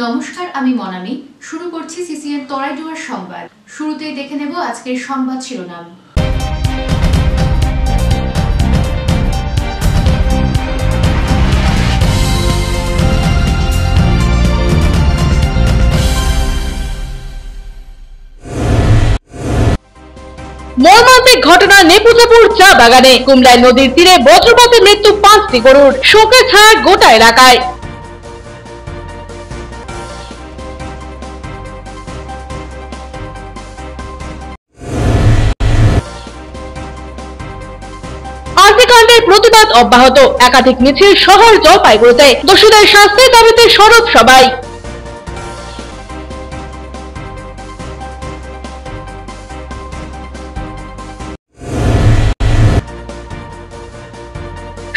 নমস্কার, আমি মনামি। শুরু করছি সিসিএন তরাইডুয়ার সংবাদ। শুরুতেই দেখে নেব আজকের সংবাদ শিরোনাম। মর্মান্তিক ঘটনা নেপুতাপুর চা বাগানে। কুমলাই নদীর তীরে বজ্রপাতে মৃত্যু 5টি গরুর। শোকে ছায়া গোটা এলাকায়। আর্থিকাণ্ডের প্রতিবাদ অব্যাহত। একাধিক মিছিল শহর জলপাইগুড়িতে। দোষীদের শাস্তির দাবিতে সরব সবাই।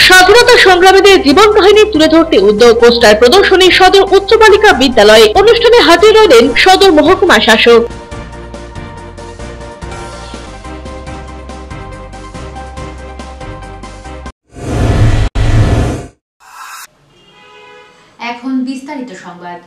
স্বাধীনতা সংগ্রামীদের জীবন কাহিনী তুলে ধরতে উদ্যোগ। পোস্টার প্রদর্শনী সদর উচ্চ বালিকা বিদ্যালয়ে। অনুষ্ঠানে হাজির রইলেন সদর মহকুমা শাসক। এখন বিস্তারিত সংবাদ।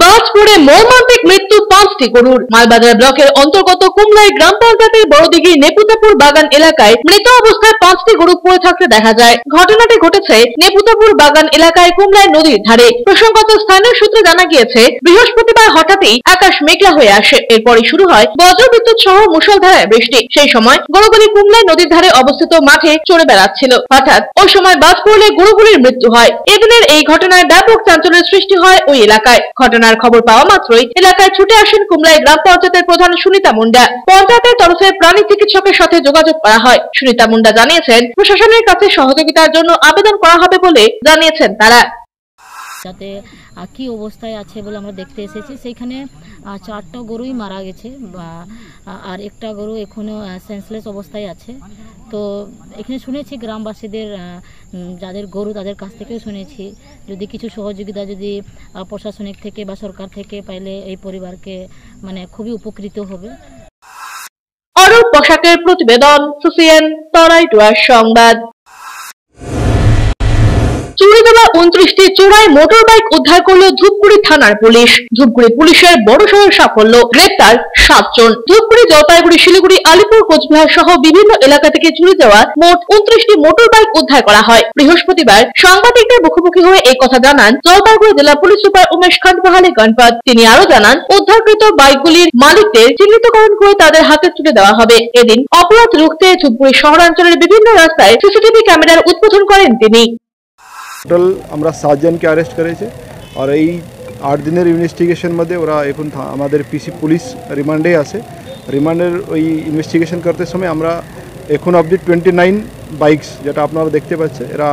বাজ পড়ে মর্মান্তিক মৃত্যু 5টি গরুর। মালবাজার ব্লকের অন্তর্গত কুমলাই গ্রাম পঞ্চায়েতের বড়দিঘি নেপুতাপুর বাগান এলাকায় মৃত অবস্থায় 5টি গরু পড়ে থাকতে দেখা যায়। ঘটনাটি ঘটেছে নেপুতাপুর বাগান এলাকায় কুমলাই নদীর ধারে। প্রসঙ্গত স্থানীয় সূত্রে জানা গিয়েছে, বৃহস্পতিবার হঠাৎই আকাশ মেঘলা হয়ে আসে। এরপরই শুরু হয় বজ্রবিদ্যুৎ সহ মুষলধারায় বৃষ্টি। সেই সময় গরুগুলি কুমলাই নদীর ধারে অবস্থিত মাঠে চড়ে বেড়াচ্ছিল। হঠাৎ ওই সময় বাজ পড়লে গরুগুলির মৃত্যু হয়। এদিনের এই ঘটনায় ব্যাপক চাঞ্চল্যের সৃষ্টি হয় ওই এলাকায়। ঘটনার খবর পাওয়া মাত্রই এলাকায় ছুটে আসেন কুমলাই গ্রাম পঞ্চায়েতের প্রধান সুনিতা মুন্ডা। পঞ্চায়েতের তরফে প্রাণী চিকিৎসকের সাথে যোগাযোগ করা হয়। সুনিতা মুন্ডা জানিয়েছেন, প্রশাসনের কাছে সহযোগিতার জন্য আবেদন করা হবে বলে জানিয়েছেন তারা। যাতে কি অবস্থায় আছে বলে আমরা দেখতে এসেছি। সেইখানে 4টা গরুই মারা গেছে, আর একটা গরু এখনো সেন্সলেস অবস্থায় আছে। তো এখানে শুনেছি গ্রামবাসীদের যাদের গরু তাদের কাছ থেকেও শুনেছি, যদি কিছু সহযোগিতা যদি প্রশাসনিক থেকে বা সরকার থেকে পাইলে এই পরিবারকে খুবই উপকৃত হবে। অরূপ পোশাকের প্রতিবেদন, সিসিএন তরাইডুয়ার সংবাদ। চুরি দেওয়া 29টি চোরাই মোটর বাইক উদ্ধার করল ধূপগুড়ি থানার পুলিশ। ধূপগুড়ি পুলিশের বড়সড় সাফল্য, গ্রেপ্তার 7 জন। ধূপগুড়ি, জলপাইগুড়ি, শিলিগুড়ি, আলিপুর, কোচবিহার সহ বিভিন্ন এলাকা থেকে চুরি যাওয়া মোট 29টি মোটর বাইক উদ্ধার করা হয়। বৃহস্পতিবার সাংবাদিকদের মুখোমুখি হয়ে এই কথা জানান জলপাইগুড়ি জেলা পুলিশ সুপার উমেশ খানপাহালি গণপত। তিনি আরো জানান, উদ্ধারকৃত বাইকগুলির মালিকদের চিহ্নিতকরণ করে তাদের হাতে তুলে দেওয়া হবে। এদিন অপরাধ রুখতে ধূপগুড়ি শহরাঞ্চলের বিভিন্ন রাস্তায় সিসিটিভি ক্যামেরার উদ্বোধন করেন তিনি। টোটাল আমরা 7 জনকে অ্যারেস্ট করেছে, আর এই 8 দিনের ইনভেস্টিগেশন মধ্যে ওরা এখন আমাদের পিসি পুলিশ রিমান্ডে আছে। রিমান্ডের ওই ইনভেস্টিগেশন করতে সময় আমরা এখন অবধি 29 বাইকস, যেটা আপনারা দেখতে পাচ্ছে, এরা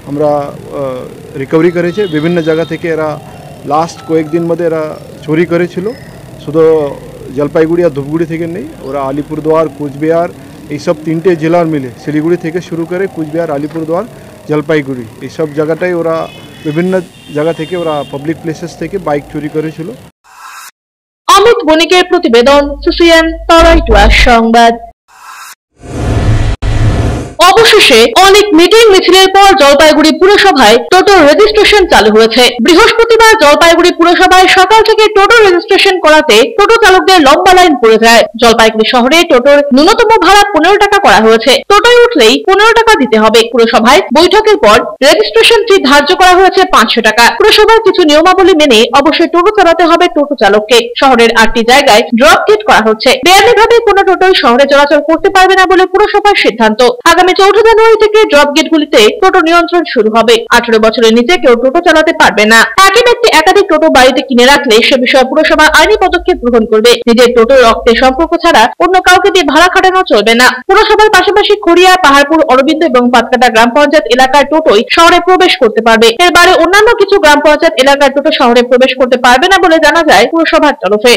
আমরা রিকভারি করেছে। বিভিন্ন জায়গা থেকে এরা লাস্ট কয়েকদিন মধ্যে এরা চুরি করেছিল। শুধু জলপাইগুড়ি আর ধূপগুড়ি থেকে নেই, ওরা আলিপুরদুয়ার, কুচবিহার এইসব 3টে জেলার মিলে, শিলিগুড়ি থেকে শুরু করে কুচবিহার, আলিপুরদুয়ার, জলপাইগুড়ি এইসব জায়গাটাই ওরা বিভিন্ন জায়গা থেকে ওরা পাবলিক প্লেসেস থেকে বাইক চুরি করেছিল। অমিত বণিকের প্রতিবেদন, সিসিএন তরাইডুয়ার সংবাদ। অবশেষে অনেক মিটিং মিছিলের পর জলপাইগুড়ি পুরসভায় টোটো রেজিস্ট্রেশন চালু হয়েছে। বৃহস্পতিবার জলপাইগুড়ি পুরসভায় সকাল থেকে টোটো রেজিস্ট্রেশন করাতে টোটো চালকদের লম্বা লাইন পড়ে যায়। জলপাইগুড়ি শহরে টোটোর ন্যূনতম ভাড়া 15 টাকা করা হয়েছে। টোটোয় উঠলেই 15 টাকা দিতে হবে। পুরসভায় বৈঠকের পর রেজিস্ট্রেশন ফি ধার্য করা হয়েছে 500 টাকা। পুরসভার কিছু নিয়মাবলী মেনে অবশ্যই টোটো চালাতে হবে টোটো চালককে। শহরের 8টি জায়গায় ড্রপ গেট করা হচ্ছে। বেআইনিভাবে কোনো টোটোই শহরে চলাচল করতে পারবে না বলে পুরসভার সিদ্ধান্ত। আগামী 14 জানুয়ারি থেকে ড্রপ গেটগুলিতে টোটো নিয়ন্ত্রণ শুরু হবে। 18 বছরের নিচে কেউ টোটো চালাতে পারবে না। একই ব্যক্তি একাধিক টোটো বাড়িতে কিনে রাখলে সে বিষয়ে পুরসভা আইনি পদক্ষেপ গ্রহণ করবে। নিজের টোটো রক্তের সম্পর্ক ছাড়া অন্য কাউকে দিয়ে ভাড়া খাটানো চলবে না। পুরসভার পাশাপাশি খড়িয়া, পাহাড়পুর, অরবিন্দ এবং পাতকাটা গ্রাম পঞ্চায়েত এলাকার টোটোই শহরে প্রবেশ করতে পারবে। এর বাইরে অন্যান্য কিছু গ্রাম পঞ্চায়েত এলাকার টোটো শহরে প্রবেশ করতে পারবে না বলে জানা যায় পুরসভার তরফে।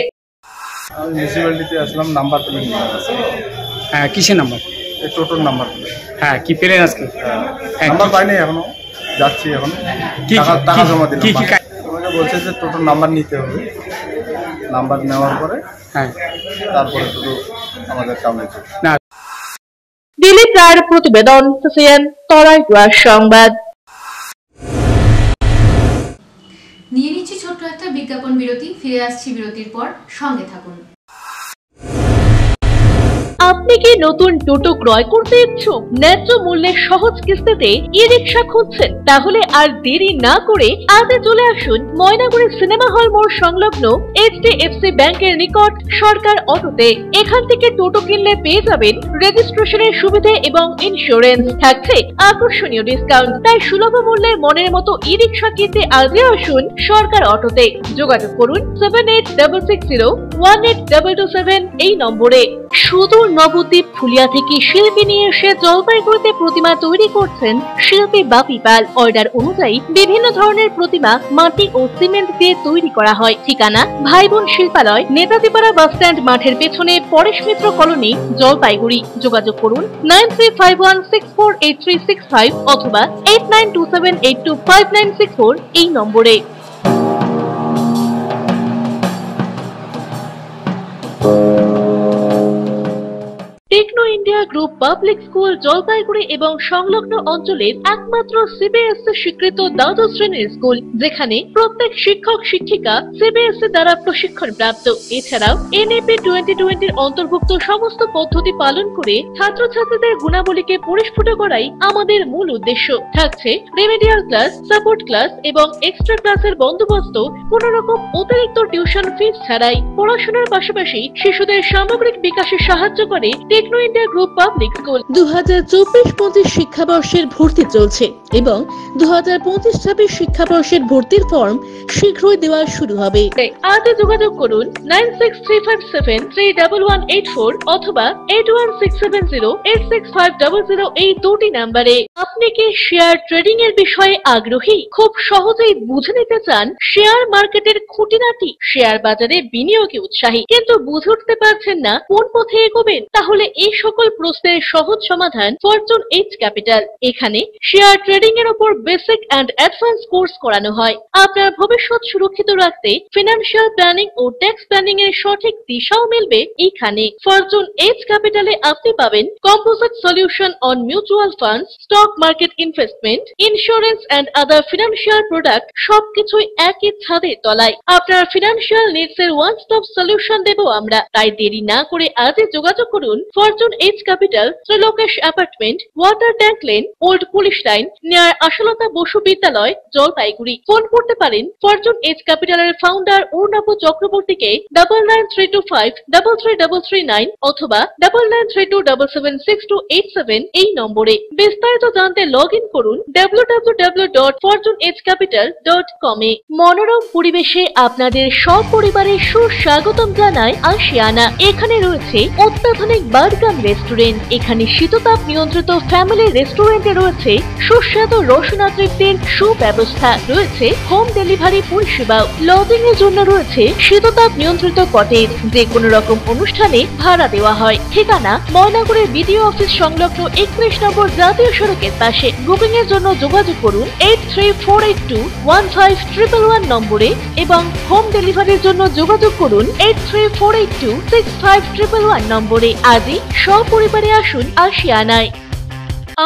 মিউনিসিপ্যালিটিতে আসলাম নাম্বার প্লেট নিয়ে। হ্যাঁ, কিসের নাম্বার? এই টোটোর নাম্বার প্লেট। হ্যাঁ, কি পেলেন আজকে? নাম্বার পাইনি এখনো, যাচ্ছি এখন। টাকা জমা দিলাম। আমাকে বলছে যে টোটোর নাম্বার নিতে হবে। নাম্বার নেওয়ার পরে তারপরে টোটো আমাদের সামনে না। দিলীপ রায়ের প্রতিবেদন, সিসিএন তরাইডুয়ার সংবাদ। নিয়ে নিচ্ছি বিজ্ঞাপন বিরতি, ফিরে আসছি বিরতির পর, সঙ্গে থাকুন। আপনি কি নতুন টোটো ক্রয় করতে ইচ্ছুক? ন্যায্য মূল্যে সহজ কিস্তিতে ই-রিকশা খুঁজছেন? তাহলে আর দেরি না করে আজই চলে আসুন ময়নাগুড়ি সিনেমা হল মোড় সংলগ্ন HDFC ব্যাংকের নিকট সরকার অটোতে। এখান থেকে টোটো কিনলে পেয়ে যাবেন রেজিস্ট্রেশনের সুবিধে এবং ইন্স্যুরেন্স, থাকছে আকর্ষণীয় ডিসকাউন্ট। তাই সুলভ মূল্যে মনের মতো ই-রিকশা কিনতে আজই আসুন সরকার অটোতে। যোগাযোগ করুন 7866018227 এই নম্বরে। সুদূর নবদ্বীপ ফুলিয়া থেকে শিল্পী নিয়ে এসে জলপাইগুড়িতে প্রতিমা তৈরি করছেন শিল্পী বাপি পাল। অর্ডার অনুযায়ী বিভিন্ন ধরনের প্রতিমা মাটি ও সিমেন্ট দিয়ে তৈরি করা হয়। ঠিকানা ভাই বোন শিল্পালয়, নেতাজিপাড়া বাস স্ট্যান্ড মাঠের পেছনে, পরেশ মিত্র কলোনি, জলপাইগুড়ি। যোগাযোগ করুন 9351648365 অথবা 8927825964 এই নম্বরে। Techno India group public school Jalpaiguri এবং সংলগ্ন অঞ্চলের একমাত্র সিবিএসসি স্বীকৃত দ্বাদশ শ্রেণীর স্কুল, যেখানে প্রত্যেক শিক্ষক শিক্ষিকা সিবিএসসি দ্বারা প্রশিক্ষণ প্রাপ্ত। এছাড়াও NAP 2020 অন্তর্ভুক্ত সমস্ত পদ্ধতি পালন করে ছাত্রছাত্রীদের গুণাবলীকে পরিস্ফুট করাই আমাদের মূল উদ্দেশ্য। থাকছে রেমেডিয়াল ক্লাস, সাপোর্ট ক্লাস এবং এক্সট্রা ক্লাসের বন্দোবস্ত, কোন রকম অতিরিক্ত টিউশন ফিস ছাড়াই। পড়াশোনার পাশাপাশি শিশুদের সামগ্রিক বিকাশে সাহায্য করে Techno India group public school. 2024-25 শিক্ষাবর্ষের ভর্তি চলছে এবং 2025-26 শিক্ষাবর্ষের ভর্তির ফর্ম শীঘ্রই দেওয়া শুরু হবে। আজই যোগাযোগ করুন 9635731184 অথবা 8167086500 এই দুটি নম্বরে। আপনি কি শেয়ার ট্রেডিং এর বিষয়ে আগ্রহী? খুব সহজেই বুঝে নিতে চান শেয়ার মার্কেটের খুঁটিনাটি, শেয়ার বাজারে বিনিয়োগে উৎসাহী, কিন্তু বুঝে উঠতে পারছেন না কোন পথে এগোবেন? তাহলে এই সকল প্রশ্নের সহজ সমাধান ফরচুন এইচ ক্যাপিটাল। এখানে শেয়ার ট্রেডিং এর উপর বেসিক এন্ড অ্যাডভান্স কোর্স করানো হয়। আপনার ভবিষ্যৎ সুরক্ষিত রাখতে ফিনান্সিয়াল প্ল্যানিং ও ট্যাক্স প্ল্যানিং এর সঠিক দিশাও মিলবে এখানে। ফরচুন এইচ ক্যাপিটালে আপনি পাবেন composite solution on mutual funds, stock market investment, insurance and other financial product, সবকিছুই একই ছাদের তলায়। আপনার ফিনান্সিয়াল নিডস এর ওয়ান স্টপ সলিউশন দেব আমরা। তাই দেরি না করে আজই যোগাযোগ করুন fortune H capital, Trilokesh apartment, water tank lane, old police line, near Ashalata Basu বিদ্যালয়, জলপাইগুড়ি। ফোন করতে পারেন ফরচুন এইচ ক্যাপিটালের ফাউন্ডার অর্ণব চক্রবর্তীকে 9932533339 অথবা 9932776287 এই নম্বরে। বিস্তারিত জানতে লগ ইন করুন www.fortunehcapital.com এ। মনোরম পরিবেশে আপনাদের সপরিবারের সুস্বাগতম জানায় আশিয়ানা। এখানে রয়েছে অত্যাধুনিক বার্গার রেস্টুরেন্ট। এখানে শীততাপ নিয়ন্ত্রিত ফ্যামিলি রেস্টুরেন্টে রয়েছে সুস্বাদু রসনা তৃপ্তির সুব্যবস্থা, রয়েছে হোম ডেলিভারি পরিষেবাও। লজিং এর জন্য রয়েছে শীততাপ নিয়ন্ত্রিত কটেজ, যে কোনো রকম অনুষ্ঠানে ভাড়া দেওয়া হয়। ঠিকানা ময়নাগুড়ি বিডিও অফিস সংলগ্ন 31 নম্বর জাতীয় সড়কের পাশে। বুকিং এর জন্য যোগাযোগ করুন 8348215111 নম্বরে এবং হোম ডেলিভারির জন্য যোগাযোগ করুন 8348265111 নম্বরে। আজই সপরিবারে আসুন আশিয়ানায়।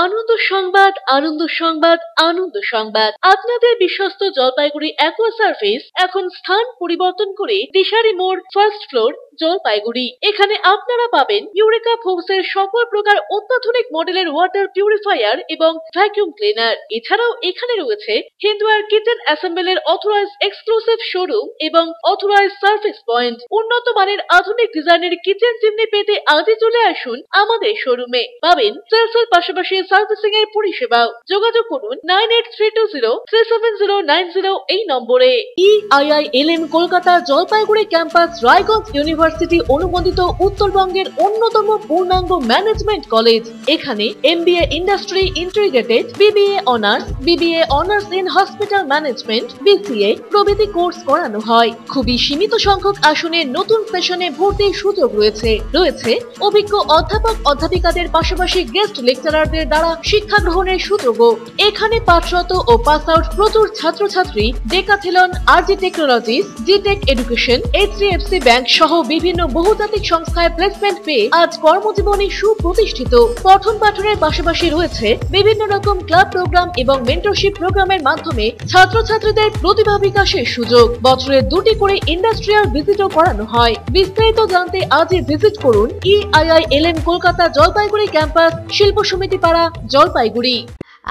আনন্দ সংবাদ, আনন্দ সংবাদ, আনন্দ সংবাদ। আপনাদের বিশ্বস্ত জলপাইগুড়ি অ্যাকোয়া সার্ভিস এখন স্থান পরিবর্তন করে দিশারি মোড়, ফার্স্ট ফ্লোর, জলপাইগুড়ি। এখানে আপনারা পাবেন ইউরেকা ফোর্সের সকল প্রকার অত্যাধুনিক মডেলের ওয়াটার পিউরিফায়ার এবং ভ্যাকুয়াম ক্লিনার। এছাড়াও এখানে রয়েছে Hindware kitchen অ্যাসেম্বলের authorised exclusive showroom এবং অথরাইজড সার্ভিস পয়েন্ট। উন্নত মানের আধুনিক ডিজাইনের কিচেন চিমনি পেতে আজই চলে আসুন আমাদের শোরুমে। পাবেন সেলসের পাশাপাশি সার্ভিসিং এর পরিষেবাও। যোগাযোগ করুন 9832037090 এই নম্বরে। EIILM Kolkata Jalpaiguri campus, Raiganj university অনুমোদিত উত্তরবঙ্গের অন্যতম পূর্ণাঙ্গ ম্যানেজমেন্ট কলেজ। এখানে MBA industry integrated, BBA honours, BBA honours in hospital management, BCA প্রভৃতি কোর্স করানো হয়। খুবই সীমিত সংখ্যক আসনে নতুন সেশনে ভর্তির সুযোগ রয়েছে। রয়েছে অভিজ্ঞ অধ্যাপক অধ্যাপিকাদের পাশাপাশি গেস্ট লেকচারারদের দ্বারা শিক্ষা গ্রহণের সুযোগও। এখানে পাঠরত ও পাস আউট প্রচুর ছাত্রছাত্রী ডেকাথেলন, RG টেকনোলজিস, জিটেক এডুকেশন, HDFC ব্যাংক সহ বিভিন্ন বহুজাতিক সংস্থায় প্লেসমেন্ট পেয়ে আজ কর্মজীবনে সুপ্রতিষ্ঠিত। পঠন পাঠনের পাশাপাশি রয়েছে বিভিন্ন রকম ক্লাব প্রোগ্রাম এবং মেন্টরশিপ প্রোগ্রামের মাধ্যমে ছাত্রছাত্রীদের প্রতিভা বিকাশের সুযোগ। বছরে 2টি করে ইন্ডাস্ট্রিয়াল ভিজিটও করানো হয়। বিস্তারিত জানতে আজই ভিজিট করুন EIILM কলকাতা জলপাইগুড়ি ক্যাম্পাস, শিল্প সমিতি পাড়া, জলপাইগুড়ি।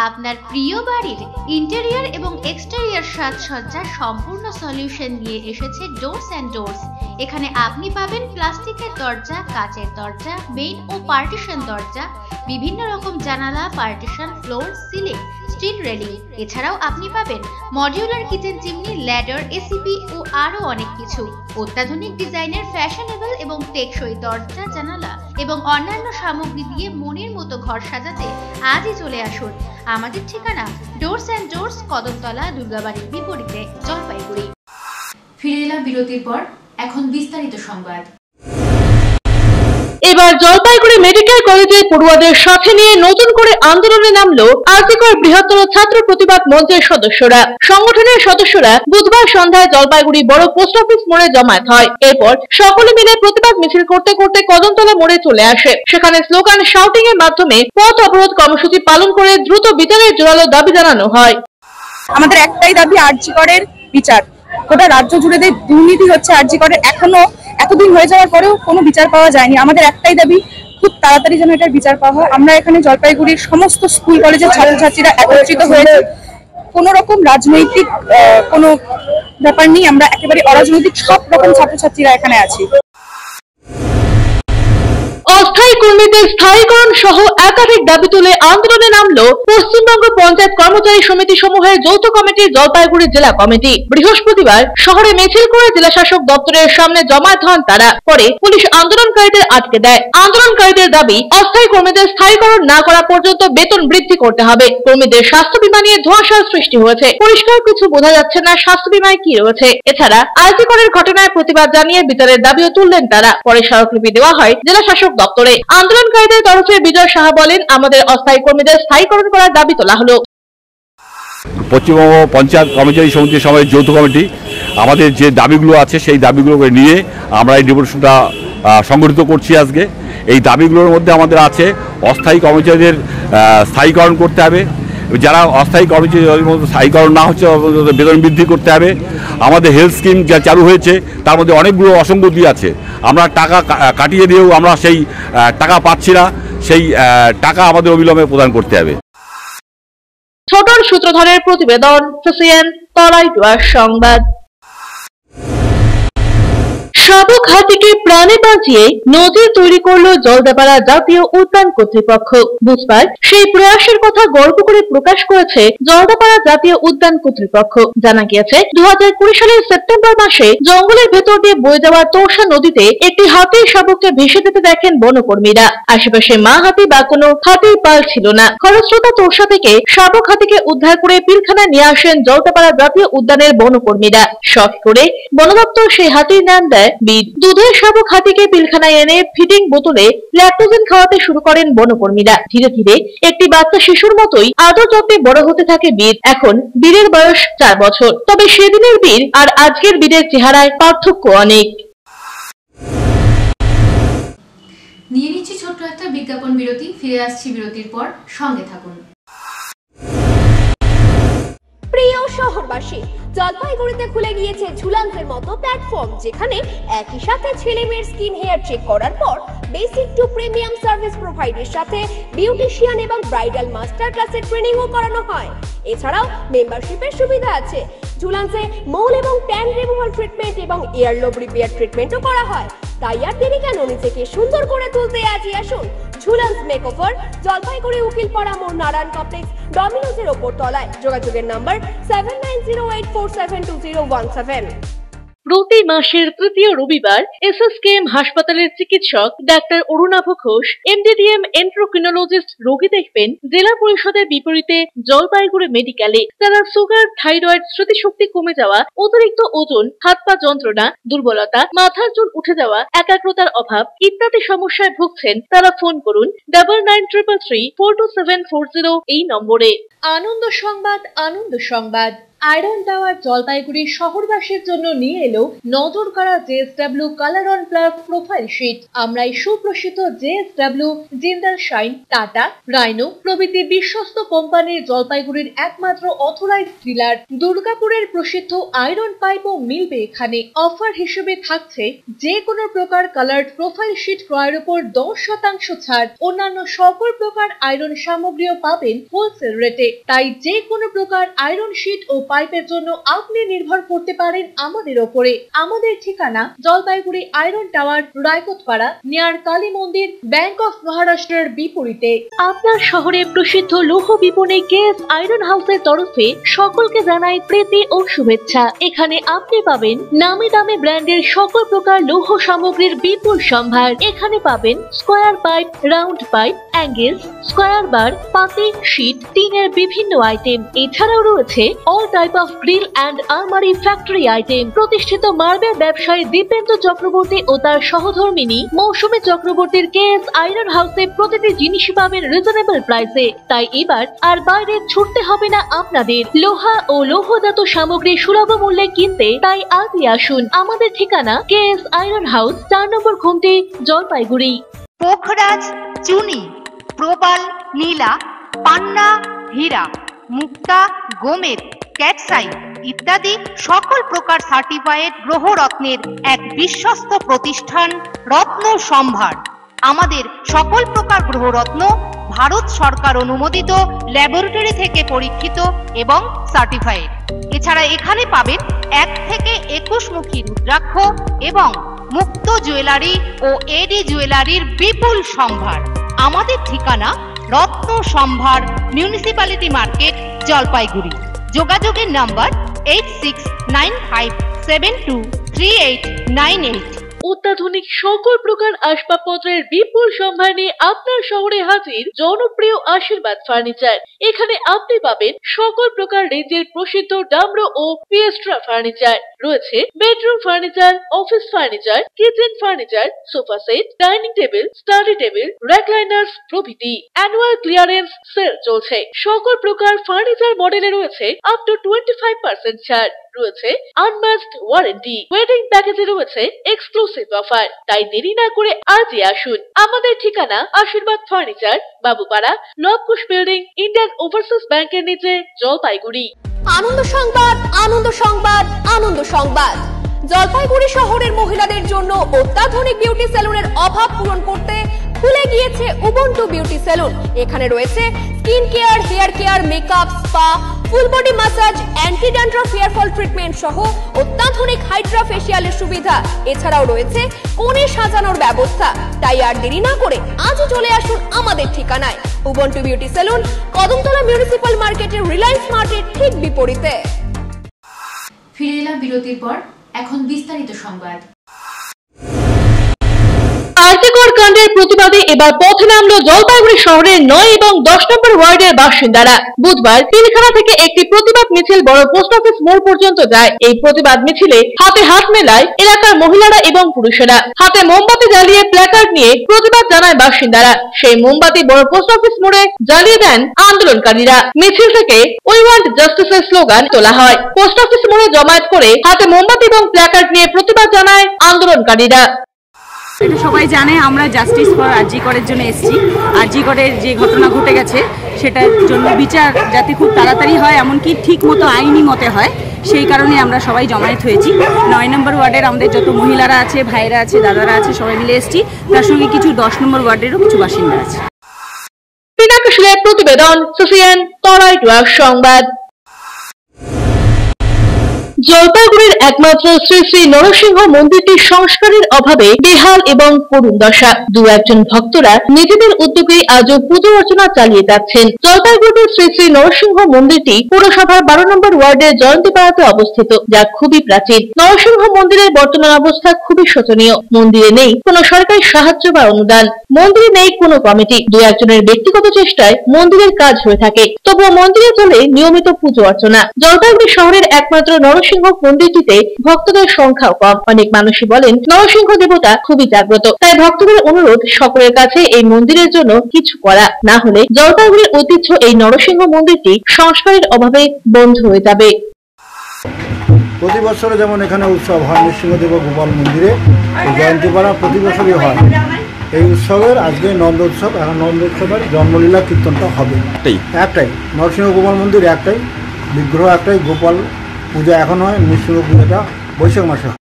আপনার প্রিয় বাড়ির ইন্টেরিয়র এবং এক্সটেরিয়র সাজসজ্জার সম্পূর্ণ সলিউশন নিয়ে এসেছে ডোরস অ্যান্ড ডোরস। এখানে আপনি পাবেন প্লাস্টিকের দরজা, কাচের দরজা, মেইন ও পার্টিশন দরজা, বিভিন্ন রকম জানালা, partition, floor, ceiling, steel railing. এছাড়াও আপনি পাবেন modular kitchen chimney, ladder, ACP ও আরো অনেক কিছু। অত্যাধুনিক ডিজাইনের ফ্যাশনেবল এবং টেকসই দরজা, জানালা এবং অন্যান্য সামগ্রী দিয়ে মনের মতো ঘর সাজাতে আজই চলে আসুন। আমাদের ঠিকানা ডোরস অ্যান্ড ডোরস, কদমতলা, দুর্গাবাড়ির বিপরীতে, জলপাইগুড়ি। ফিরে এলাম বিরতির পর, এখন বিস্তারিত সংবাদ। এবার জলপাইগুড়ি মেডিকেল কলেজের পড়ুয়াদের সাথে নিয়ে নতুন করে আন্দোলনে নামলো আরজিকর বৃহত্তর ছাত্র প্রতিবাদ মঞ্চের সদস্যরা। সংগঠনের সদস্যরা বুধবার সন্ধ্যায় জলপাইগুড়ি বড় পোস্ট অফিস মোড়ে জমায়েত হয়। এরপর সকলে মিলে প্রতিবাদ মিছিল করতে করতে কদমতলা মোড়ে চলে আসে। সেখানে স্লোগান, শাউটিং এর মাধ্যমে পথ অবরোধ কর্মসূচি পালন করে দ্রুত বিচারের জোরালো দাবি জানানো হয়। আমাদের একটাই দাবি, আরজিকরের বিচার। গোটা রাজ্য জুড়ে দুর্নীতি হচ্ছে আরজিকরের, এখনো এতদিন হয়ে যাওয়ার পরেও কোনো বিচার পাওয়া যায়নি। আমাদের একটাই দাবি, খুব তাড়াতাড়ি যেন এটার বিচার পাওয়া হয়। আমরা এখানে জলপাইগুড়ির সমস্ত স্কুল কলেজের ছাত্রছাত্রীরা একত্রিত হয়েছে। কোনো রকম রাজনৈতিক কোনো ব্যাপার নেই, আমরা একেবারে অরাজনৈতিক সব রকম ছাত্রছাত্রীরা এখানে আছি। অস্থায়ী কর্মীদের স্থায়ীকরণ সহ একাধিক দাবি তুলে আন্দোলনে নামলো পশ্চিমবঙ্গ পঞ্চায়েত কর্মচারী সমিতি সমূহের যৌথ কমিটির জলপাইগুড়ি জেলা কমিটি। বৃহস্পতিবার শহরে মিছিল করে জেলা শাসক দপ্তরের সামনে জমায়েত হন তারা। পরে পুলিশ আন্দোলনকারীদের আটকে দেয়। আন্দোলনকারীদের দাবি, অস্থায়ী কর্মীদের স্থায়ীকরণ না করা পর্যন্ত বেতন বৃদ্ধি করতে হবে। কর্মীদের স্বাস্থ্য বীমা নিয়ে ধোঁয়াশার সৃষ্টি হয়েছে, পরিষ্কার কিছু বোঝা যাচ্ছে না স্বাস্থ্য বীমায় কি রয়েছে। এছাড়া আরজিকরের ঘটনায় প্রতিবাদ জানিয়ে বিচারের দাবিও তুললেন তারা। পরে স্মারকলিপি দেওয়া হয় জেলা শাসক দপ্তরে। আন্দোলনকারীদের তরফে বিজয় সাহা বলেন, আমাদের অস্থায়ী কর্মীদের স্থায়ীকরণ করার দাবি তোলা হলো। পশ্চিমবঙ্গ পঞ্চায়েত কর্মচারী সমিতির সমাবেশ যৌথ কমিটি আমাদের যে দাবিগুলো আছে সেই দাবিগুলোকে নিয়ে আমরা এই ডেপুটেশনটা সংগঠিত করছি আজকে। এই দাবিগুলোর মধ্যে আমাদের আছে অস্থায়ী কর্মচারীদের স্থায়ীকরণ করতে হবে। যারা অস্থায়ী কর্মচারী স্থায়ীকরণ না হচ্ছে বেতন বৃদ্ধি করতে হবে। আমাদের হেলথ স্কিম যা চালু হয়েছে তার মধ্যে অনেকগুলো অসঙ্গতি আছে। আমরা টাকা কাটিয়ে দিয়েও আমরা সেই টাকা পাচ্ছি না, সেই টাকা আমাদের অবিলম্বে প্রদান করতে হবে। ছোটর সূত্রধরের প্রতিবেদন, CCN তরাইডুয়ার সংবাদ। শাবক হাতিকে প্রাণে বাঁচিয়ে নজির তৈরি করলো জলদাপাড়া জাতীয় উদ্যান কর্তৃপক্ষ। বুধবার সেই প্রয়াসের কথা গর্ব করে প্রকাশ করেছে জলদাপাড়া জাতীয় উদ্যান কর্তৃপক্ষ। জানা গিয়েছে 2020 সালের সেপ্টেম্বর মাসে জঙ্গলের ভেতর দিয়ে বয়ে যাওয়া তোরসা নদীতে একটি হাতির শাবককে ভেসে যেতে দেখেন বনকর্মীরা। আশেপাশে মা হাতি বা কোনো হাতির পাল ছিল না। খরস্রোতা তোরসা থেকে শাবক হাতিকে উদ্ধার করে পিলখানায় নিয়ে আসেন জলদাপাড়া জাতীয় উদ্যানের বনকর্মীরা। শখ করে বন দপ্তর সেই হাতির নাম দেয় বীর। দুধের শাবক হাতিকে পিলখানায় এনে ফিডিং বোতলে ল্যাকটোজেন খাওয়াতে শুরু করেন বনকর্মীরা। ধীরে ধীরে একটি বাচ্চা শিশুর মতোই আদর যত্নে বড় হতে থাকে বীর। এখন বীরের বয়স 4 বছর। তবে সেদিনের বীর আর আজকের বীরের চেহারায় পার্থক্য অনেক। নিয়ে নিচ্ছি ছোট্ট একটা বিজ্ঞাপন বিরতি। ফিরে আসছি বিরতির পর, সঙ্গে থাকুন। প্রিয় শহরবাসী, জলপাইগুড়িতে খুলে গিয়েছে ঝুলান্সের মতো প্ল্যাটফর্ম, যেখানে একই সাথে ছেলে মেয়ের স্কিন হেয়ার চেক করার পর বেসিক টু প্রিমিয়াম সার্ভিস প্রোভাইডের সাথে বিউটিশিয়ান এবং ব্রাইডাল মাস্টার ক্লাসের ট্রেনিংও করানো হয়। এছাড়াও মেম্বারশিপের সুবিধা আছে। ঝুলান্সে মোল এবং ট্যান রিমুভাল ট্রিটমেন্ট এবং ইয়ারলোব রিপেয়ার ট্রিটমেন্টও করা হয়। তাই আর দেরি কেন, নিজেকে সুন্দর করে তুলতে আজই আসুন ঝুলান্স মেকওভার, জলপাইগুড়ি উকিলপাড়া মোড়, নারায়ণ কমপ্লেক্স, ডমিনোজের ওপর তলায়। যোগাযোগের নাম্বার 7908472017। প্রতি মাসের তৃতীয় রবিবার SSKM হাসপাতালের চিকিৎসক ডাক্তার অরুণাভ ঘোষ MDDM এন্ড্রোক্রিনোলজিস্ট রোগী দেখবেন জেলা পরিষদের বিপরীতে জলপাইগুড়ি মেডিকেলে। যারা সুগার, থাইরয়েড, স্মৃতিশক্তি কমে যাওয়া, অতিরিক্ত ওজন, হাত পা যন্ত্রণা, দুর্বলতা, মাথার চুল উঠে যাওয়া, একাগ্রতার অভাব ইত্যাদি সমস্যায় ভুগছেন, তারা ফোন করুন 9933342740 এই নম্বরে। আনন্দ সংবাদ, আনন্দ সংবাদ। আয়রন টাওয়ার জলপাইগুড়ি শহরবাসীর জন্য নিয়ে এলো নজর কাড়া JSW colour on plus profile sheet. আমরাই সুপ্রসিদ্ধ JSW, Jindal shine, Tata, Rhino প্রভৃতি বিশ্বস্ত কোম্পানির জলপাইগুড়ির একমাত্র অথরাইজড ডিলার। দুর্গাপুরের প্রসিদ্ধ আয়রন পাইপও মিলবে এখানে। অফার হিসেবে থাকছে যে কোনো প্রকার কালার প্রোফাইল শিট ক্রয়ের উপর 10% ছাড়। অন্যান্য সকল প্রকার আয়রন সামগ্রীও পাবেন হোলসেল রেটে। তাই যে কোনো প্রকার আয়রন শিট ও পাইপের জন্য আপনি নির্ভর করতে পারেন আমাদের ওপরে। আমাদের ঠিকানা Jalpaiguri iron tower, Raikotpara, near Kali Mandir, bank of মহারাষ্ট্রের বিপরীতে। আপনার শহরে প্রসিদ্ধ লৌহ বিপণী KS আয়রন হাউসের তরফে সকলকে জানাই প্রীতি ও শুভেচ্ছা। এখানে আপনি পাবেন নামি দামি ব্র্যান্ডের সকল প্রকার লৌহ সামগ্রীর বিপুল সম্ভার। এখানে পাবেন square pipe, round pipe, angle, square bar, পাতি, শীট, টিনের বিভিন্ন আইটেম। এছাড়াও রয়েছে all type of grill and আলমারি ফ্যাক্টরি আইটেম। প্রতিষ্ঠিত মার্বেল ব্যবসায়ী দীপেন্দ্র চক্রবর্তী ও তার সহধর্মিনী মৌসুমী চক্রবর্তীর KS আয়রন হাউসে প্রতিটি জিনিসই পাবেন রিজনেবল প্রাইসে। তাই এবার আর বাইরে ছুটতে হবে না আপনাদের। লোহা ও লৌহজাত সামগ্রী সুলভ মূল্যে কিনতে তাই আজই আসুন। আমাদের ঠিকানা KS আয়রন হাউস, 4 নম্বর ঘুমটি, জলপাইগুড়ি। পোখরাজ, চুনি, প্রবাল, নীলা, পান্না, হীরা, মুক্তা, গোমেদ, ক্যাটসাইট ইত্যাদি সকল প্রকার সার্টিফাইড গ্রহরত্নের এক বিশ্বস্ত প্রতিষ্ঠান রত্ন সম্ভার। আমাদের সকল প্রকার গ্রহরত্ন ভারত সরকার অনুমোদিত ল্যাবরেটরি থেকে পরীক্ষিত এবং সার্টিফাইড। এছাড়া এখানে পাবেন 1 থেকে 21 মুখী রুদ্রাক্ষ এবং মুক্ত জুয়েলারি ও এডি জুয়েলারির বিপুল সম্ভার। আমাদের ঠিকানা রত্ন সম্ভার, মিউনিসিপ্যালিটি মার্কেট, জলপাইগুড়ি। যোগাযোগের নাম্বার 8695723898। অত্যাধুনিক সকল প্রকার আসবাবপত্রের বিপুল সম্ভার নিয়ে আপনার শহরে হাজির জনপ্রিয় আশীর্বাদ ফার্নিচার। এখানে আপনি পাবেন সকল প্রকার রেঞ্জের প্রসিদ্ধ ডামরো ও পিয়েস্ট্রা ফার্নিচার। রয়েছে bedroom furniture, office furniture, kitchen furniture, sofa set, dining table, study table, recliners প্রভৃতি। অ্যানুয়াল ক্লিয়ারেন্স সেল চলছে। সকল প্রকার ফার্নিচার মডেলে রয়েছে আপ টু 25% ছাড়। রয়েছে আনম্যাচড ওয়ারেন্টি। ওয়েডিং প্যাকেজে রয়েছে এক্সক্লুসিভ অফার। তাই দেরি না করে আজই আসুন। আমাদের ঠিকানা Ashirbad furniture, Babupara, Labkush building, Indian overseas ব্যাংকের নিচে, জলপাইগুড়ি। আনন্দ সংবাদ, আনন্দ সংবাদ, আনন্দ সংবাদ। জলপাইগুড়ি শহরের মহিলাদের জন্য অত্যাধুনিক বিউটি সেলুনের অভাব পূরণ করতে খুলে গিয়েছে উবুন্টু বিউটি সেলুন। এখানে রয়েছে skin care, hair care, makeup, spa, full body massage, anti dandruff hair fall treatment সহ অত্যাধুনিক হাইড্রা ফেসিয়ালের সুবিধা। এছাড়াও রয়েছে কোণে সাজানোর ব্যবস্থা। তাই আর দেরি না করে আজই চলে আসুন আমাদের ঠিকানায়। Ubuntu beauty salon, Kadamtala municipal মার্কেটের রিলায়েন্স মার্টের ঠিক বিপরীতে। ফিরে এলাম বিরতির পর, এখন বিস্তারিত সংবাদ। আরজিকর কাণ্ডের প্রতিবাদে এবার পথে নামলো জলপাইগুড়ি শহরের 9 এবং 10 নম্বর ওয়ার্ডের বাসিন্দারা। বুধবার পিলখানা থেকে একটি প্রতিবাদ মিছিল বড় পোস্ট অফিস মোড় পর্যন্ত যায়। এই প্রতিবাদ মিছিলে হাতে হাত মেলায় এলাকার মহিলারা এবং পুরুষেরা। হাতে মোমবাতি জ্বালিয়ে প্ল্যাকার্ড নিয়ে প্রতিবাদ জানায় বাসিন্দারা। সেই মোমবাতি বড় পোস্ট অফিস মোড়ে জ্বালিয়ে দেন আন্দোলনকারীরা। মিছিল থেকে উই ওয়ান্ট জাস্টিসের স্লোগান তোলা হয়। পোস্ট অফিস মোড়ে জমায়েত করে হাতে মোমবাতি এবং প্ল্যাকার্ড নিয়ে প্রতিবাদ জানায় আন্দোলনকারীরা। এটা সবাই জানে আমরা জাস্টিস ফর আরজিকরের জন্য এসেছি। আরজিকরের যে ঘটনা ঘটে গেছে সেটার জন্য বিচার যাতে খুব তাড়াতাড়ি হয়, এমনকি ঠিক মতো আইনি মতে হয়, সেই কারণে আমরা সবাই জমায়েত হয়েছি। 9 নম্বর ওয়ার্ডের আমাদের যত মহিলারা আছে, ভাইরা আছে, দাদারা আছে, সবাই মিলে এসেছি। তার সঙ্গে কিছু 10 নম্বর ওয়ার্ডেরও কিছু বাসিন্দা আছে। পিনাকিশিলের প্রতিবেদন, সিসিএন তরাই সংবাদ। জলপাইগুড়ির একমাত্র শ্রী শ্রী নরসিংহ মন্দিরটি সংস্কারের অভাবে বেহাল এবং করুণ দশা। দু একজন ভক্তরা নিজেদের উদ্যোগে আজও পুজো অর্চনা চালিয়ে যাচ্ছেন। জলপাইগুড়ির শ্রী শ্রী নরসিংহ মন্দিরটি পৌরসভার 12 নম্বর ওয়ার্ডের জয়ন্তীপাড়াতে অবস্থিত, যা খুবই প্রাচীন। নরসিংহ মন্দিরের বর্তমান অবস্থা খুবই শোচনীয়। মন্দিরে নেই কোনো সরকারি সাহায্য বা অনুদান, মন্দিরে নেই কোনো কমিটি। দু একজনের ব্যক্তিগত চেষ্টায় মন্দিরের কাজ হয়ে থাকে, তবুও মন্দিরে চলে নিয়মিত পুজো অর্চনা। জলপাইগুড়ি শহরের একমাত্র নরসিংহ নরসিংহ মন্দিরটিতে ভক্তদের সংখ্যাও কম। অনেক মানুষই বলেন নরসিংহ দেবতা খুবই জাগ্রত, তাই ভক্তদের অনুরোধ সকলের কাছে এই মন্দিরের জন্য কিছু করা, না হলে জলপাইগুড়ির ঐতিহ্য এই নরসিংহ মন্দিরটি সংস্কারের অভাবে বন্ধ হয়ে যাবে। প্রতি বছরে যেমন এখানে উৎসব হয় নৃসিংহদেব গোপাল মন্দিরে, জয়ন্তী পাড়া প্রতি বছরই হয়। এই উৎসবের আজকে নন্দ উৎসব, এখন নন্দ উৎসবের জন্মলীলা কীর্তনটা হবে একটাই, নরসিংহ গোপাল মন্দির একটাই, বিগ্রহ একটাই, গোপাল পূজা এখন হয়, নৃসিংহ পূজাটা বৈশাখ মাসে হয়।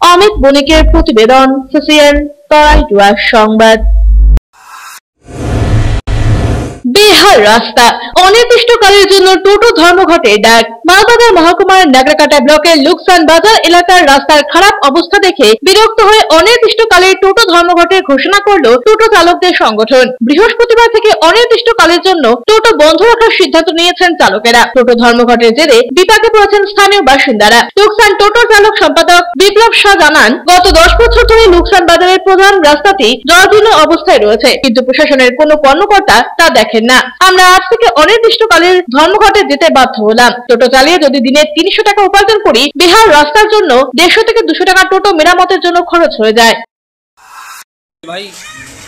অমিত বণিকের প্রতিবেদন, সিসিএন তরাইটুয়া সংবাদ। বেহাল রাস্তা, অনির্দিষ্টকালের জন্য টোটো ধর্মঘটের ডাক। মালবাজার মহকুমার নাগরাকাটা ব্লকের লুকসান বাজার এলাকার রাস্তার খারাপ অবস্থা দেখে বিরক্ত হয়ে অনির্দিষ্টকালের টোটো ধর্মঘটের ঘোষণা করল টোটো চালকদের সংগঠন। বৃহস্পতিবার থেকে অনির্দিষ্টকালের জন্য টোটো বন্ধ রাখার সিদ্ধান্ত নিয়েছেন চালকেরা। টোটো ধর্মঘটের জেরে বিপাকে পড়েছেন স্থানীয় বাসিন্দারা। লুকসান টোটো চালক সম্পাদক বিপ্লব শাহ জানান, গত 10 বছর ধরে লুকসান বাজারের প্রধান রাস্তাটি জরাজীর্ণ অবস্থায় রয়েছে, কিন্তু প্রশাসনের কোনো কর্মকর্তা তা দেখেন না। আমরা আজ থেকে অনির্দিষ্টকালের ধর্মঘটে যেতে বাধ্য হলাম। টোটো চালিয়ে যদি দিনে 300 টাকা উপার্জন করি, বেহাল রাস্তার জন্য 150 থেকে 200 টাকা টোটো মেরামতের জন্য খরচ হয়ে যায়। ভাই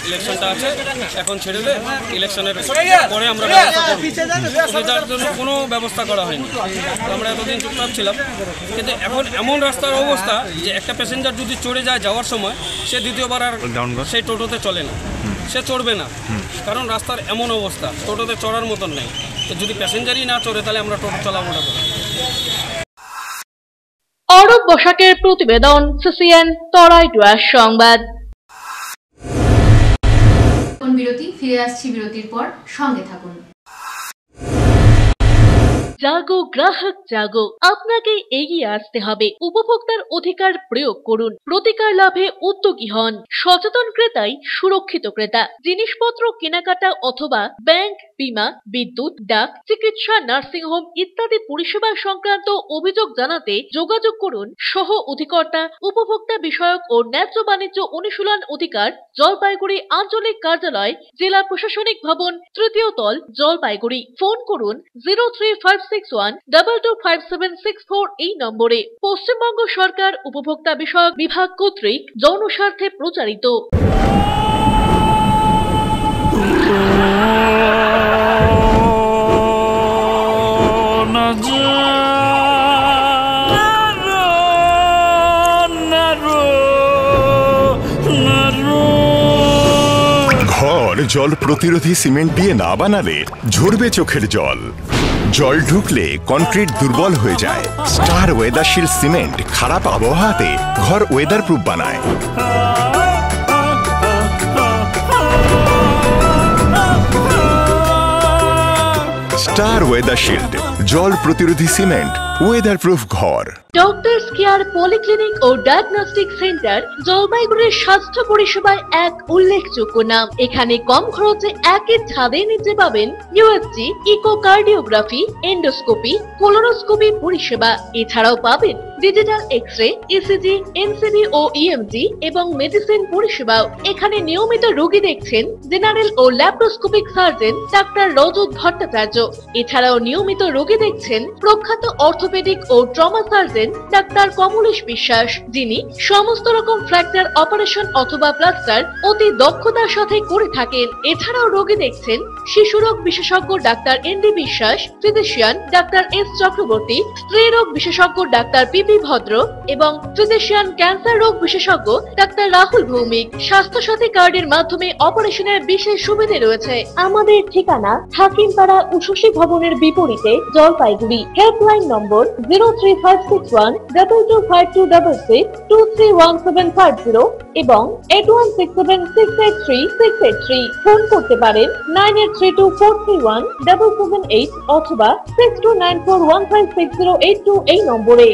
ইলেকশনটা আছে, এখন ছেড়ে দে, ইলেকশনের পরে আমরা ব্যবস্থা করব। এটার জন্য কোনো ব্যবস্থা করা হয়নি, আমরা এতদিন চুপচাপ ছিলাম। কিন্তু এখন এমন রাস্তার অবস্থা যে একটা প্যাসেঞ্জার যদি চড়ে যায় যাওয়ার সময়, সে দ্বিতীয়বার আর সেই টোটোতে চলে না, সে চড়বে না, কারণ রাস্তার এমন অবস্থা টোটোতে চড়ার মতন নেই। তো যদি প্যাসেঞ্জারই না চড়ে তাহলে আমরা টোটো চালাবো না। অরূপ বসাকের প্রতিবেদন, সিসিএন তরাইটুয়া সংবাদ। বিরতি, ফিরে আসছি বিরতির পর, সঙ্গে থাকুন। জাগো গ্রাহক জাগো, আপনাকে এগিয়ে আসতে হবে। উপভোক্তার অধিকার প্রয়োগ করুন, প্রতিকার লাভে উদ্যোগী হন। সচেতন ক্রেতাই সুরক্ষিত ক্রেতা। জিনিসপত্র কেনাকাটা অথবা ব্যাংক, বীমা, বিদ্যুৎ, ডাক, চিকিৎসা, নার্সিংহোম ইত্যাদি পরিষেবা সংক্রান্ত অভিযোগ জানাতে যোগাযোগ করুন সহ অধিকর্তা উপভোক্তা বিষয়ক ও ন্যায্য বাণিজ্য অনুশীলন অধিকার, জলপাইগুড়ি আঞ্চলিক কার্যালয়, জেলা প্রশাসনিক ভবন, 3য় তল, জলপাইগুড়ি। ফোন করুন 03561225764 এই নম্বরে। পশ্চিমবঙ্গ সরকার উপভোক্তা বিষয়ক বিভাগ কর্তৃক জনস্বার্থে প্রচারিত। ঘর জল প্রতিরোধী সিমেন্ট দিয়ে না বানালে ঝরবে চোখের জল। জল ঢুকলে কনক্রিট দুর্বল হয়ে যায়। স্টার ওয়েদার শিল্ড সিমেন্ট খারাপ আবহাওয়াতে ঘর ওয়েদার প্রুফ বানায়। স্টার ওয়েদার শিল্ড, জল প্রতিরোধী সিমেন্ট, ওয়েদার প্রুফ ঘর। ডক্টরস কেয়ার পলিক্লিনিক ও ডায়াগনস্টিক সেন্টার জলপাইগুড়ির স্বাস্থ্য পরিষেবায় এক উল্লেখযোগ্য নাম। এখানে কম খরচে একই ছাদের নিচে পাবেন ইউএসজি, ইকোকার্ডিওগ্রাফি, এন্ডোস্কোপি, কোলোনোস্কোপি পরিষেবা। এছাড়াও পাবেন ডিজিটাল এক্স-রে, ইসিজি, এনসিবি ও ইএমজি এবং মেডিসিন পরিষেবাও। এখানে নিয়মিত রোগী দেখছেন জেনারেল ও ল্যাপ্রোস্কোপিক সার্জন ডাক্তার রজত ভট্টাচার্য। এছাড়াও নিয়মিত রোগী দেখছেন প্রখ্যাত অর্থোপেডিক ও ট্রমা সার্জন ডাক্তার কমলেশ বিশ্বাস, যিনি সমস্ত রকম ফ্র্যাকচার অপারেশন অথবা প্লাস্টার অতি দক্ষতার সাথে করে থাকেন। এছাড়াও রোগী দেখছেন শিশুরোগ বিশেষজ্ঞ ডাক্তার এনডি বিশ্বাস, ফিজিশিয়ান ডাক্তার এস চক্রবর্তী, স্ত্রীরোগ বিশেষজ্ঞ ডাক্তার পিপি ভদ্র এবং ফিজিশিয়ান ক্যান্সার রোগ বিশেষজ্ঞ ডাক্তার রাহুল ভৌমিক। স্বাস্থ্য সাথী কার্ডের মাধ্যমে অপারেশনের বিশেষ সুবিধা রয়েছে। আমাদের ঠিকানা হাকিমপাড়া উষসী ভবনের বিপরীতে, জলপাইগুড়ি। হেল্পলাইন নম্বর 03561225266, 231750 এবং 8167683683। ফোন করতে পারেন 9832431778 অথবা 6294156082 এই নম্বরে।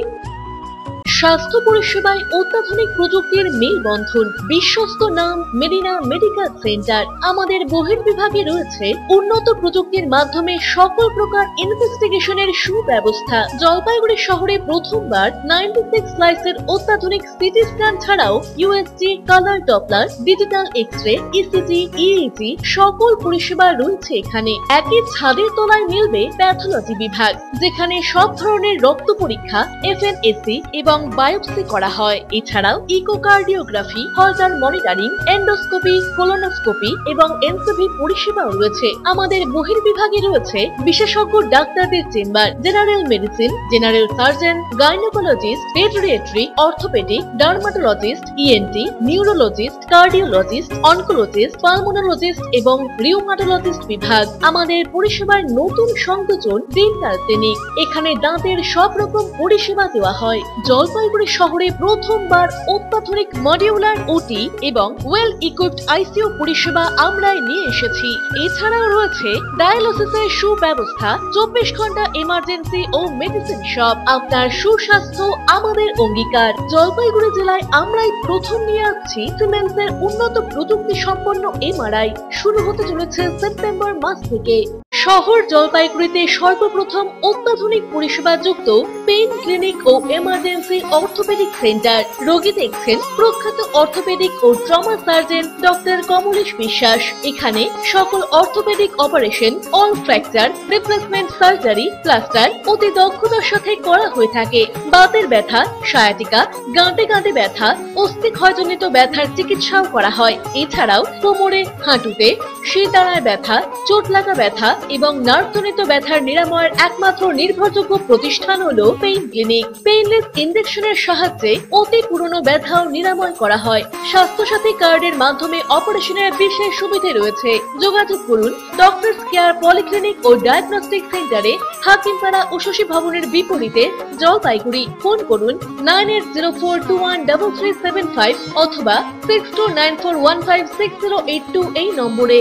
স্বাস্থ্য পরিষেবায় অত্যাধুনিক প্রযুক্তির মেলবন্ধন, বিশ্বস্ত নাম মেরিনা মেডিকেল সেন্টার। আমাদের বহির্বিভাগে রয়েছে উন্নত প্রযুক্তির মাধ্যমে সকল প্রকার ইনভেস্টিগেশনের সুব্যবস্থা। জলপাইগুড়ি শহরে প্রথমবার 96 স্লাইসের অত্যাধুনিক সিটি স্ক্যান ছাড়াও USG, colour Doppler, digital X-ray, ECG, EAG সকল পরিষেবা রয়েছে এখানে। একই ছাদের তলায় মিলবে প্যাথোলজি বিভাগ, যেখানে সব ধরনের রক্ত পরীক্ষা, এফএনএসি এবং বায়োপসি করা হয়। এছাড়াও ইকোকার্ডিওগ্রাফি, হলটার মনিটরিং, এন্ডোস্কোপি, কোলোনোস্কোপি এবং এনসিভি পরিষেবাও রয়েছে। আমাদের বহির্বিভাগে রয়েছে বিশেষজ্ঞ ডাক্তারদের chamber, general medicine, general surgeon, gynaecologist, paediatric, orthopaedic, dermatologist, ENT, neurologist, cardiologist, oncologist, pulmonologist এবং রিউমাটোলজিস্ট বিভাগ। আমাদের পরিষেবার নতুন সংযোজন ডেন্টাল ক্লিনিক। এখানে দাঁতের সব রকম পরিষেবা দেওয়া হয়। জলপাইগুড়ি শহরে প্রথমবার অত্যাধুনিক মডিউলার ওটি এবং ওয়েল ইকুইপড আইসিইউ পরিষেবা আমরাই নিয়ে এসেছি। এছাড়াও রয়েছে ডায়ালিসিসের সুব্যবস্থা, 24 ঘন্টা এমার্জেন্সি ও মেডিসিন শপ। আপনার সুস্বাস্থ্য আমাদের অঙ্গীকার। জলপাইগুড়ি জেলায় আমরাই প্রথম নিয়ে আসছি সিমেন্সের উন্নত প্রযুক্তি সম্পন্ন এমআরআই। শুরু হতে চলেছে সেপ্টেম্বর মাস থেকে। শহর জলপাইগুড়িতে সর্বপ্রথম অত্যাধুনিক পরিষেবা যুক্ত পেইন ক্লিনিক ও এমার্জেন্সি অর্থোপেডিক সেন্টার। রোগী দেখছেন প্রখ্যাত অর্থোপেডিক ও ট্রমা সার্জন ডক্টর কমলেশ বিশ্বাস। এখানে সকল orthopaedic operation, all fracture replacement surgery, plaster অতি দক্ষতার সাথে করা হয়ে থাকে। বাতের ব্যথা, সায়াটিকা, গাঁটে গাঁটে ব্যথা, অস্থি ক্ষয়জনিত ব্যথার চিকিৎসাও করা হয়। এছাড়াও কোমরে, হাঁটুতে, শিরদাঁড়ায় ব্যথা, চোট লাগা ব্যথা এবং নার্ভজনিত ব্যথার নিরাময়ের একমাত্র নির্ভরযোগ্য প্রতিষ্ঠান হলো পেইন ক্লিনিক। পেইনলেস ইনজেকশনের সাহায্যে অতি পুরনো ব্যথাও নিরাময় করা হয়। স্বাস্থ্যসাথী কার্ডের মাধ্যমে অপারেশনের বিশেষ সুবিধে রয়েছে। যোগাযোগ করুন ডক্টরস কেয়ার পলিক্লিনিক ও ডায়াগনস্টিক সেন্টারে, হাকিমপাড়া উশসী ভবনের বিপরীতে, জলপাইগুড়ি। ফোন করুন 9804213375 অথবা 6294156082 এই নম্বরে।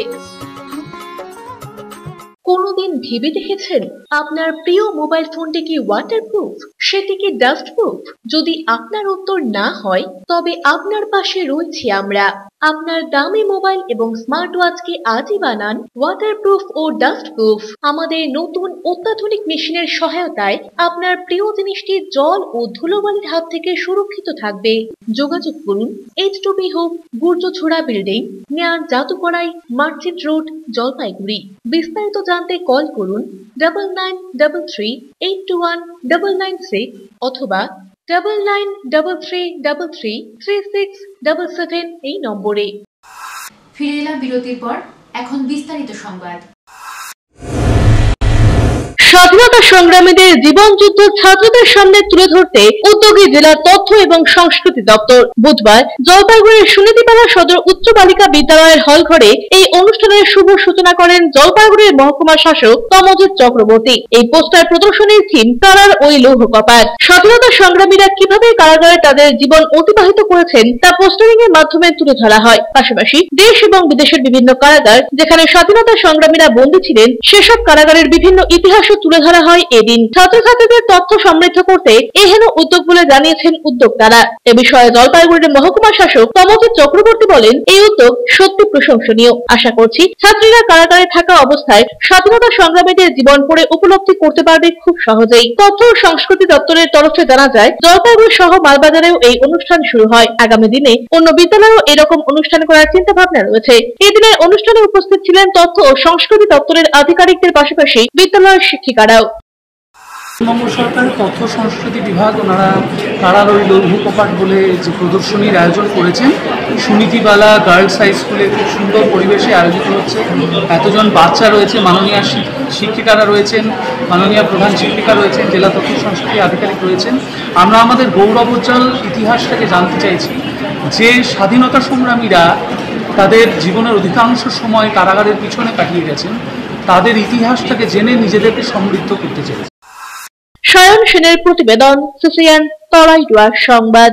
কোনদিন ভেবে দেখেছেন আপনার প্রিয় মোবাইল ফোনটি কি ওয়াটারপ্রুফ, সেটি কি ডাস্টপ্রুফ? যদি আপনার উত্তর না হয়, তবে আপনার পাশে রয়েছি আমরা। আপনার দামি মোবাইল এবং স্মার্ট ওয়াচকে আজই বানান ওয়াটারপ্রুফ ও ডাস্টপ্রুফ। আমাদের নতুন অত্যাধুনিক মেশিনের সহায়তায় আপনার প্রিয় জিনিসটি জল ও ধুলোবালির হাত থেকে সুরক্ষিত থাকবে। যোগাযোগ করুন H2B hope, Gurjachhara building, near Jadukarai, merchant road, Jalpaiguri. বিস্তারিত জানতে কল করুন 9933821996 অথবা 9933333677 এই নম্বরে। ফিরে এলাম বিরতির পর। এখন বিস্তারিত সংবাদ। স্বাধীনতা সংগ্রামীদের জীবনযুদ্ধ ছাত্রদের সামনে তুলে ধরতে উদ্যোগী জেলা তথ্য এবং সংস্কৃতি দপ্তর বুধবার জলপাইগুড়ির সুনীতিপাড়া সদর উচ্চ বালিকা বিদ্যালয়ের হল ঘরে এই অনুষ্ঠানের শুভ সূচনা করেন জলপাইগুড়ির মহকুমা শাসক তমজিৎ চক্রবর্তী। এই পোস্টার প্রদর্শনীর থিম কারার ওই লৌহ কপাট। স্বাধীনতা সংগ্রামীরা কিভাবে কারাগারে তাদের জীবন অতিবাহিত করেছেন তা পোস্টারিং এর মাধ্যমে তুলে ধরা হয়। পাশাপাশি দেশ এবং বিদেশের বিভিন্ন কারাগার যেখানে স্বাধীনতা সংগ্রামীরা বন্দী ছিলেন, সেসব কারাগারের বিভিন্ন ইতিহাস তুলে ধরা হয় এদিন। ছাত্রছাত্রীদের তথ্য সমৃদ্ধ করতে এহেন উদ্যোগ বলে জানিয়েছেন উদ্যোক্তারা। এ বিষয়ে জলপাইগুড়ির মহকুমা শাসক তমজিৎ চক্রবর্তী বলেন, এই উদ্যোগ সত্যি প্রশংসনীয়। আশা করছি ছাত্রীরা কারাগারে থাকা অবস্থায় স্বাধীনতা সংগ্রামীদের জীবন পড়ে উপলব্ধি করতে পারবে খুব সহজেই। তথ্য ও সংস্কৃতি দপ্তরের তরফে জানা যায়, জলপাইগুড়ি সহ মালবাজারেও এই অনুষ্ঠান শুরু হয়। আগামী দিনে অন্য বিদ্যালয়েও এরকম অনুষ্ঠান করার চিন্তা ভাবনা রয়েছে। এই দিনের অনুষ্ঠানে উপস্থিত ছিলেন তথ্য ও সংস্কৃতি দপ্তরের আধিকারিকদের পাশাপাশি বিদ্যালয়ের শিক্ষিকারাও। পশ্চিমবঙ্গ সরকারের তথ্য সংস্কৃতি বিভাগ ওনারা কারার ওই লৌহ কপাট বলে যে প্রদর্শনীর আয়োজন করেছেন, সুনীতিবালা গার্লস হাই স্কুলে খুব সুন্দর পরিবেশে আয়োজিত হচ্ছে। এতজন বাচ্চা রয়েছে, মাননীয় শিক্ষিকারা রয়েছেন, মাননীয় প্রধান শিক্ষিকা রয়েছেন, জেলা তথ্য সংস্কৃতি আধিকারিক রয়েছেন। আমরা আমাদের গৌরবোজ্জ্বল ইতিহাসটাকে জানতে চাইছি, যে স্বাধীনতা সংগ্রামীরা তাদের জীবনের অধিকাংশ সময় কারাগারের পিছনে কাটিয়ে গেছেন, তাদের ইতিহাসটাকে জেনে নিজেদেরকে সমৃদ্ধ করতে চাইছে। সায়ন সেনের প্রতিবেদন, সিসিএন তরাইডুয়ার সংবাদ।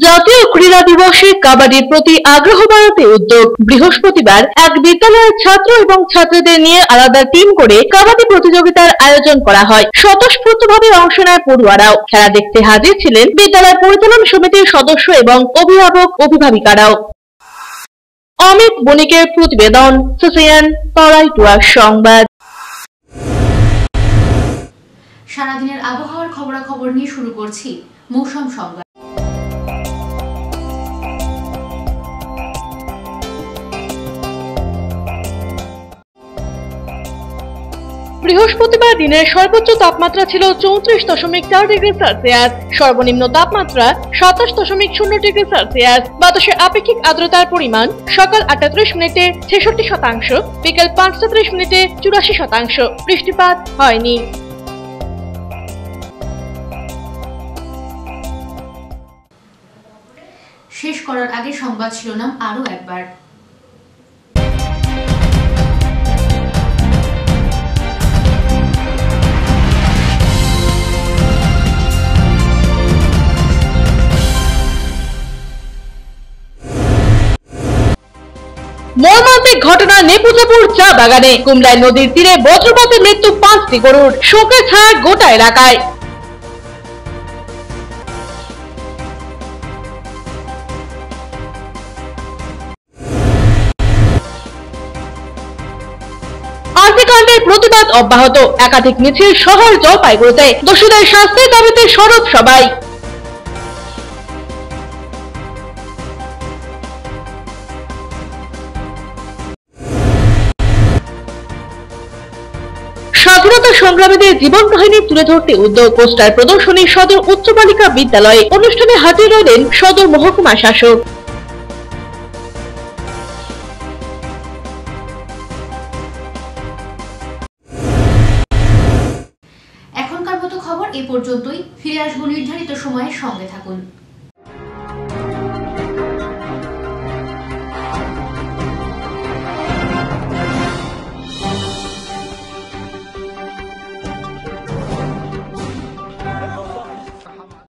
জাতীয় ক্রীড়া দিবসে কাবাডির প্রতি আগ্রহ বাড়াতে উদ্যোগ। বৃহস্পতিবার এক বিদ্যালয়ের ছাত্র এবং ছাত্রীদের নিয়ে আলাদা টিম করে কাবাডি প্রতিযোগিতার আয়োজন করা হয়। স্বতঃস্ফূর্তভাবে অংশ নেয় পড়ুয়ারাও। খেলা দেখতে হাজির ছিলেন বিদ্যালয় পরিচালন সমিতির সদস্য এবং অভিভাবক অভিভাবিকারাও। অমিত বণিকের প্রতিবেদন, সিসিএন তরাইটুয়া সংবাদ। সারাদিনের আবহাওয়ার খবরাখবর নিয়ে শুরু করছি মৌসুম সংবাদ। বৃহস্পতিবার দিনের সর্বোচ্চ তাপমাত্রা ছিল 34.4 ডিগ্রি সেলসিয়াস, সর্বনিম্ন তাপমাত্রা 27.0 ডিগ্রি সেলসিয়াস। বাতাসের আপেক্ষিক আর্দ্রতার পরিমাণ সকাল 8:30 মিনিটে 66%, বিকেল 5:30 মিনিটে 84%। বৃষ্টিপাত হয়নি। শেষ করার আগে সংবাদ শিরোনাম আরো একবার। মর্মান্তিক ঘটনা নেপুজাপুর চা বাগানে। কুমলাই নদীর তীরে বজ্রপাতে মৃত্যু 5টি গরুর, শোকে ছায়া গোটা এলাকায়। আর্থিকাণ্ডের প্রতিবাদ অব্যাহত, একাধিক মিছিল শহর জলপাইগুড়িতে। দোষীদের শাস্তির দাবিতে সরব সবাই। স্বাধীনতা সংগ্রামীদের জীবন কাহিনী তুলে ধরতে উদ্যোগ, পোস্টার প্রদর্শনী সদর উচ্চ বালিকা বিদ্যালয়ে। অনুষ্ঠানে হাজির রইলেন সদর মহকুমা শাসক। এখনকার মতো খবর এ পর্যন্তই। ফিরে আসবো নির্ধারিত সময়ের সঙ্গে থাকুন।